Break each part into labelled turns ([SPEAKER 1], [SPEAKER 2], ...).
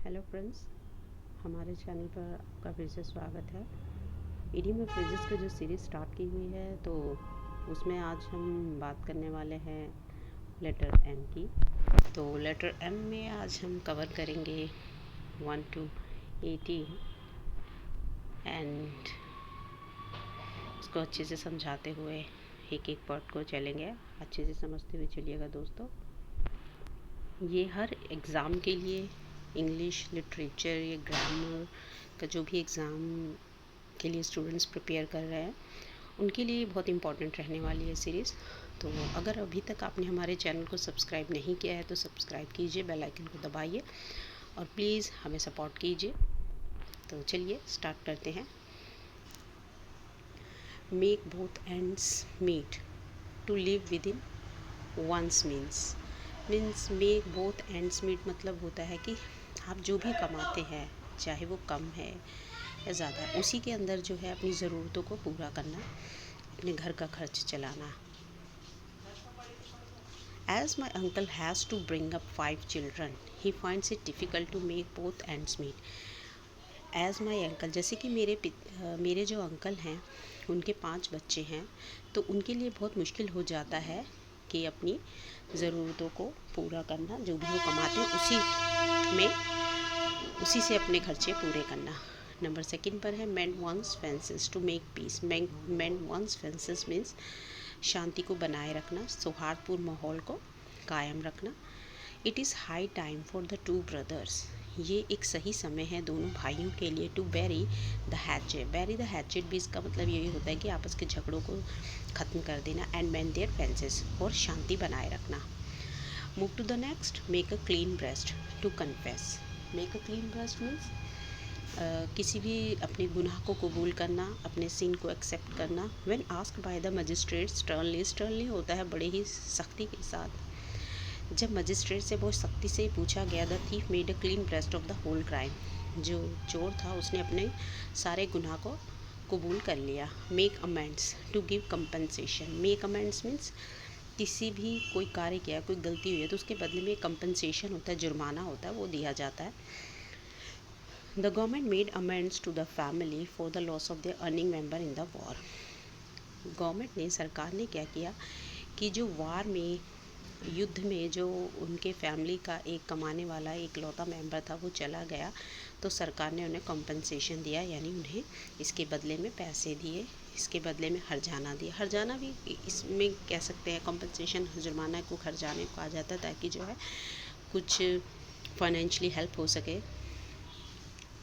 [SPEAKER 1] Hello friends, हमारे channel पर आपका फिर से स्वागत है। इडियम ऑफ फ्रेजेस की जो सीरीज़ स्टार्ट की हुई है, तो उसमें आज हम बात करने वाले हैं लेटर एम की। तो लेटर एम में आज हम कवर करेंगे 1 to 18 एंड उसको अच्छे से समझाते हुए एक एक पार्ट को चलेंगे। अच्छे से समझते हुए चलिएगा दोस्तों। ये हर एग्ज़ाम के लिए, इंग्लिश, लिटरेचर या ग्रामर का जो भी एग्ज़ाम के लिए स्टूडेंट्स प्रिपेयर कर रहे हैं, उनके लिए बहुत इम्पॉर्टेंट रहने वाली है सीरीज़। तो अगर अभी तक आपने हमारे चैनल को सब्सक्राइब नहीं किया है तो सब्सक्राइब कीजिए, बेल आइकन को दबाइए और प्लीज़ हमें सपोर्ट कीजिए। तो चलिए स्टार्ट करते हैं। Make both ends meet to live within one's means make both ends meet मतलब होता है कि आप जो भी कमाते हैं, चाहे वो कम है या ज़्यादा, उसी के अंदर जो है अपनी ज़रूरतों को पूरा करना, अपने घर का खर्च चलाना। As my uncle has to bring up 5 children, he finds it difficult to make both ends meet. As my uncle, जैसे कि मेरे जो अंकल हैं, उनके 5 बच्चे हैं, तो उनके लिए बहुत मुश्किल हो जाता है कि अपनी ज़रूरतों को पूरा करना, जो भी वो कमाते हैं उसी से अपने खर्चे पूरे करना। नंबर सेकंड पर है mend one's fences to make peace. Mend one's fences means शांति को बनाए रखना, सौहार्दपूर्ण माहौल को कायम रखना। It is high time for the two brothers, ये एक सही समय है दोनों भाइयों के लिए। टू बैरी द हैचेट भी इसका मतलब यही होता है कि आपस के झगड़ों को ख़त्म कर देना। एंड मेंड देयर फेंसेस, और शांति बनाए रखना। Move to the next, make a clean breast to confess. Make a clean breast means किसी भी अपने गुनाह को कबूल करना, अपने सिन को एक्सेप्ट करना। When asked by the magistrate sternly होता है बड़े ही सख्ती के साथ। जब मजिस्ट्रेट से बहुत सख्ती से पूछा गया, the thief made a clean breast of the whole crime, जो चोर था उसने अपने सारे गुनाह को कबूल कर लिया। Make amends to give compensation. Make amends means किसी भी कोई कार्य किया, कोई गलती हुई है तो उसके बदले में कंपनसेशन होता है, जुर्माना होता है, वो दिया जाता है। The government made amends to the family for the loss of their earning member in the war. Government ने, सरकार ने क्या किया कि जो वार में, युद्ध में जो उनके फैमिली का एक कमाने वाला एक लौता मेंबर था वो चला गया, तो सरकार ने उन्हें कॉम्पनसेशन दिया, यानी उन्हें इसके बदले में पैसे दिए, इसके बदले में हर्जाना दिया। हर्जाना भी इसमें कह सकते हैं, कॉम्पनसेशन जुर्माना को हर्जाने को आ जाता है, ताकि जो है कुछ फाइनेंशियली हेल्प हो सके।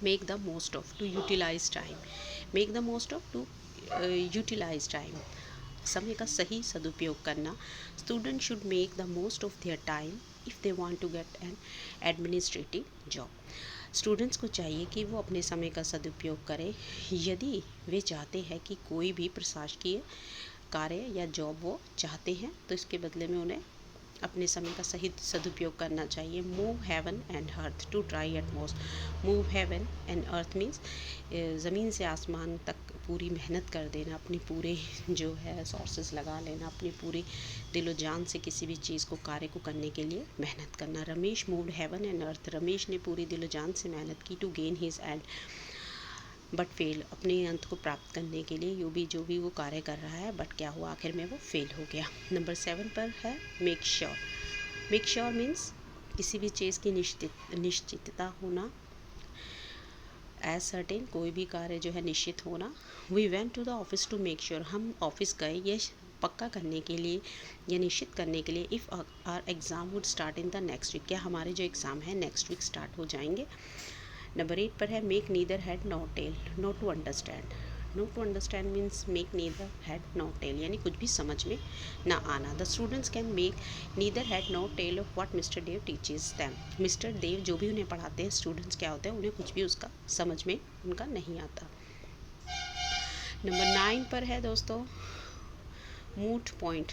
[SPEAKER 1] Make the most of to utilize time. Make the most of to utilize time, समय का सही सदुपयोग करना। Student should make the most of their time if they want to get an administrative job. Students को चाहिए कि वो अपने समय का सदुपयोग करें यदि वे चाहते हैं कि कोई भी प्रशासकीय कार्य या जॉब वो चाहते हैं, तो इसके बदले में उन्हें अपने समय का सही सदुपयोग करना चाहिए। Move heaven and earth to try at most. Move heaven and earth means ज़मीन से आसमान तक पूरी मेहनत कर देना, अपनी पूरे जो है सोर्सेज लगा लेना, अपनी पूरी दिलो जान से किसी भी चीज़ को, कार्य को करने के लिए मेहनत करना। Ramesh moved heaven and earth, Ramesh ने पूरी दिलो जान से मेहनत की। To gain his end but fail, अपने अंत को प्राप्त करने के लिए जो भी वो कार्य कर रहा है, बट क्या हुआ, आखिर में वो फेल हो गया। नंबर 7 पर है make sure. Make sure means किसी भी चीज़ की निश्चितता होना। एज सर्टेन, कोई भी कार्य जो है निश्चित होना। We went to the office to make sure, हम ऑफिस गए ये पक्का करने के लिए या निश्चित करने के लिए, if our exam would start in the next week, क्या हमारे जो एग्ज़ाम है नेक्स्ट वीक स्टार्ट हो जाएंगे। नंबर 8 पर है make neither head not tail not to understand. Not to understand means make neither head not tail, यानी कुछ भी समझ में ना आना। The students can make neither head not tail of what mister Dev teaches them. Mister Dev जो भी उन्हें पढ़ाते हैं, स्टूडेंट्स क्या होते हैं, उन्हें कुछ भी उसका समझ में उनका नहीं आता। नंबर 9 पर है दोस्तों moot point,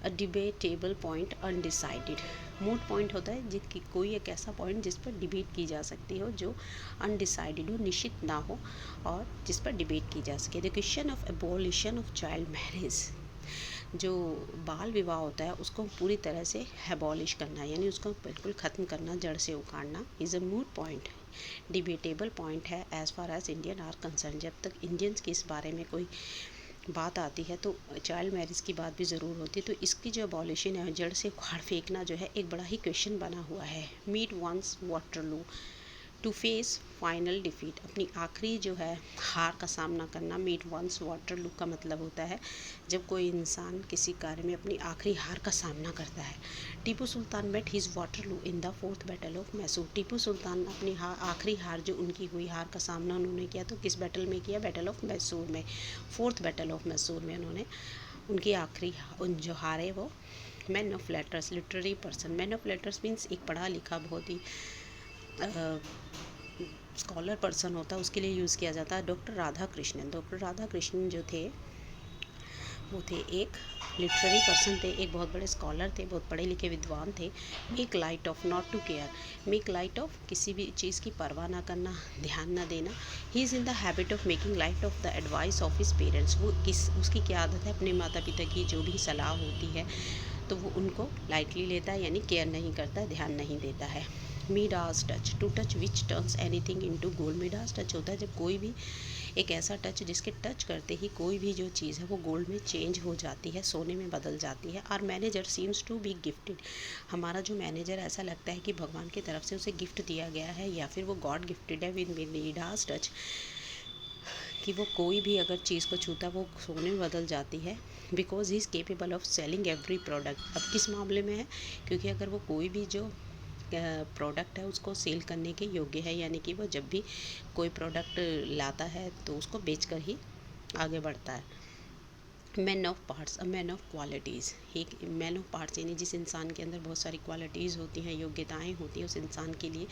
[SPEAKER 1] a debatable point undecided. Moot point होता है जिसकी कोई एक ऐसा पॉइंट जिस पर डिबेट की जा सकती हो, जो अनडिसाइडेड हो, निश्चित ना हो, और जिस पर डिबेट की जा सके। The question of abolition of child marriage. जो बाल विवाह होता है उसको पूरी तरह से एबॉलिश करना, यानी उसको बिल्कुल ख़त्म करना, जड़ से उखाड़ना is a moot point, debatable point है as far as Indian are concerned. जब तक इंडियंस की इस बारे में कोई बात आती है तो चाइल्ड मैरिज की बात भी ज़रूर होती है। तो इसकी जो अबॉलिशन है, जड़ से उखाड़ फेंकना जो है, एक बड़ा ही क्वेश्चन बना हुआ है। Meet one's Waterloo to face final defeat, अपनी आखिरी जो है हार का सामना करना। मीट वंस वाटरलू का मतलब होता है जब कोई इंसान किसी कार्य में अपनी आखिरी हार का सामना करता है। Tipu Sultan met his Waterloo in the fourth battle of Mysore. Tipu Sultan अपनी आखिरी हार, जो उनकी हुई हार का सामना उन्होंने किया तो किस बैटल में किया? बैटल ऑफ मैसूर में, फोर्थ बैटल ऑफ मैसूर में उन्होंने उनकी आखिरी जो हार है वो। Man of letters, literary person. Man of letters means एक पढ़ा लिखा बहुत ही स्कॉलर पर्सन होता है, उसके लिए यूज़ किया जाता है। डॉक्टर राधा कृष्णन। डॉक्टर राधा कृष्णन जो थे वो थे एक लिटरेरी पर्सन थे, एक बहुत बड़े स्कॉलर थे, बहुत पढ़े लिखे विद्वान थे। Make light of, not to care. Make light of, किसी भी चीज़ की परवाह ना करना, ध्यान ना देना। He is in the habit of making light of the advice of his parents. वो उसकी क्या आदत है? अपने माता पिता की जो भी सलाह होती है तो वो उनको लाइटली लेता है, यानी केयर नहीं करता, ध्यान नहीं देता है। Midas touch, to touch which turns anything into gold. Midas touch होता है जब कोई भी एक ऐसा टच जिसके टच करते ही कोई भी जो चीज़ है वो गोल्ड में चेंज हो जाती है, सोने में बदल जाती है। Our manager seems to be gifted. हमारा जो मैनेजर, ऐसा लगता है कि भगवान की तरफ से उसे गिफ्ट दिया गया है या फिर वो गॉड गिफ्टेड है विद मिडास टच, कि वो कोई भी अगर चीज़ को छूता वो सोने में बदल जाती है। Because he is capable of selling every product. अब किस मामले में है? क्योंकि अगर वो कोई भी जो प्रोडक्ट है उसको सेल करने के योग्य है, यानी कि वो जब भी कोई प्रोडक्ट लाता है तो उसको बेचकर ही आगे बढ़ता है। Man of parts, a man of qualities. एक मैन ऑफ पार्ट्स यानी जिस इंसान के अंदर बहुत सारी क्वालिटीज़ होती हैं, योग्यताएं होती हैं, उस इंसान के लिए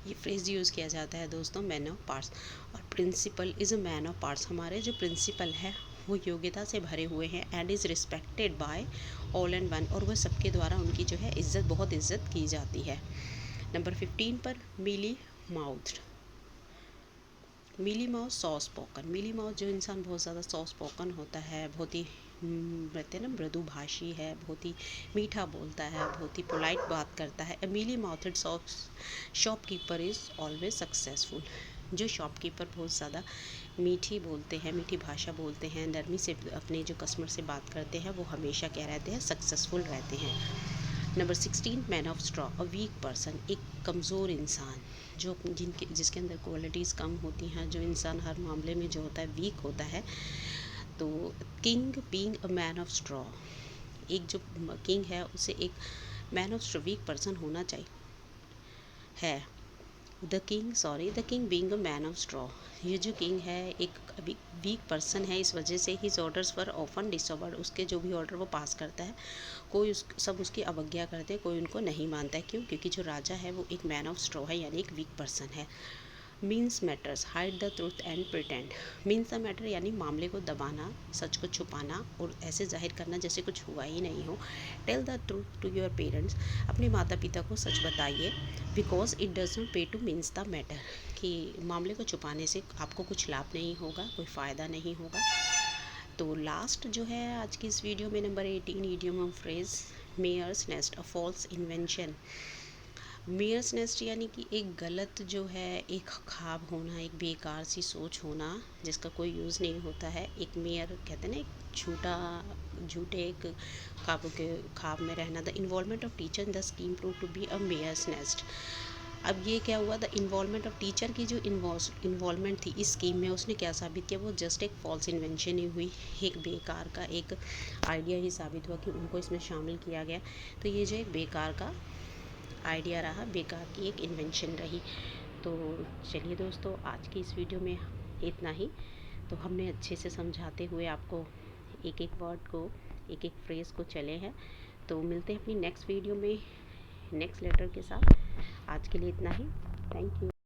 [SPEAKER 1] ये फ्रेज यूज़ किया जाता है दोस्तों, मैन ऑफ पार्ट्स। और principal is a man of parts. हमारे जो प्रिंसिपल है वो योग्यता से भरे हुए हैं and is respected by all and one, और वह सबके द्वारा उनकी जो है इज़्ज़त, बहुत इज़्ज़त की जाती है। नंबर 15 पर मीली माउथ्ड। मिली माउस सॉ स्पोकन। मिली माउस जो इंसान बहुत ज़्यादा सॉ स्पोकन होता है, बहुत ही कहते हैं ना मृदुभाषी है, बहुत ही मीठा बोलता है, बहुत ही पोलाइट बात करता है। अ मिली mouthed shopkeeper is always successful. जो शॉपकीपर बहुत ज़्यादा मीठी बोलते हैं, मीठी भाषा बोलते हैं, नरमी से अपने जो कस्टमर से बात करते हैं, वो हमेशा क्या रहते हैं? सक्सेसफुल रहते हैं। Number 16 man of straw, a weak person. एक कमज़ोर इंसान, जो जिसके अंदर क्वालिटीज़ कम होती हैं, जो इंसान हर मामले में जो होता है वीक होता है। तो king being a man of straw, एक जो किंग है उसे एक man of straw, weak person होना चाहिए है। The king being a man of straw, ये जो किंग है एक अभी वीक पर्सन है, इस वजह से हिज ऑर्डर्स वर ऑफन डिसऑबर्ड। उसके जो भी ऑर्डर वो पास करता है कोई सब उसकी अवज्ञा करते हैं, कोई उनको नहीं मानता है। क्यों? क्योंकि जो राजा है वो एक मैन ऑफ स्ट्रॉ है, यानी एक वीक पर्सन है। Means matters, hide the truth and pretend. Means the matter यानी मामले को दबाना, सच को छुपाना और ऐसे जाहिर करना जैसे कुछ हुआ ही नहीं हो। Tell the truth to your parents, अपने माता पिता को सच बताइए। Because it does not pay to mince the matter, कि मामले को छुपाने से आपको कुछ लाभ नहीं होगा, कोई फ़ायदा नहीं होगा। तो लास्ट जो है आज की इस वीडियो में number 18, idiom of phrase mare's nest, a false invention. Mare's nest यानी कि एक गलत जो है, एक ख्वाब होना, एक बेकार सी सोच होना जिसका कोई यूज़ नहीं होता है। एक मेयर कहते हैं ना, एक झूठे एक ख्वाब में रहना। The involvement of teacher in the scheme prove to be a mare's nest. अब ये क्या हुआ? द इन्वॉल्वमेंट ऑफ टीचर की जो इन्वॉल्वमेंट थी इस स्कीम में, उसने क्या साबित किया? वो जस्ट एक फॉल्स इन्वेंशन ही हुई, एक बेकार का एक आइडिया ही साबित हुआ कि उनको इसमें शामिल किया गया। तो ये जो एक बेकार का आइडिया रहा, बेकार की एक इन्वेंशन रही। तो चलिए दोस्तों, आज की इस वीडियो में इतना ही। तो हमने अच्छे से समझाते हुए आपको एक एक वर्ड को, एक एक फ्रेज़ को चले हैं। तो मिलते हैं अपनी नेक्स्ट वीडियो में नेक्स्ट लेटर के साथ। आज के लिए इतना ही। Thank you.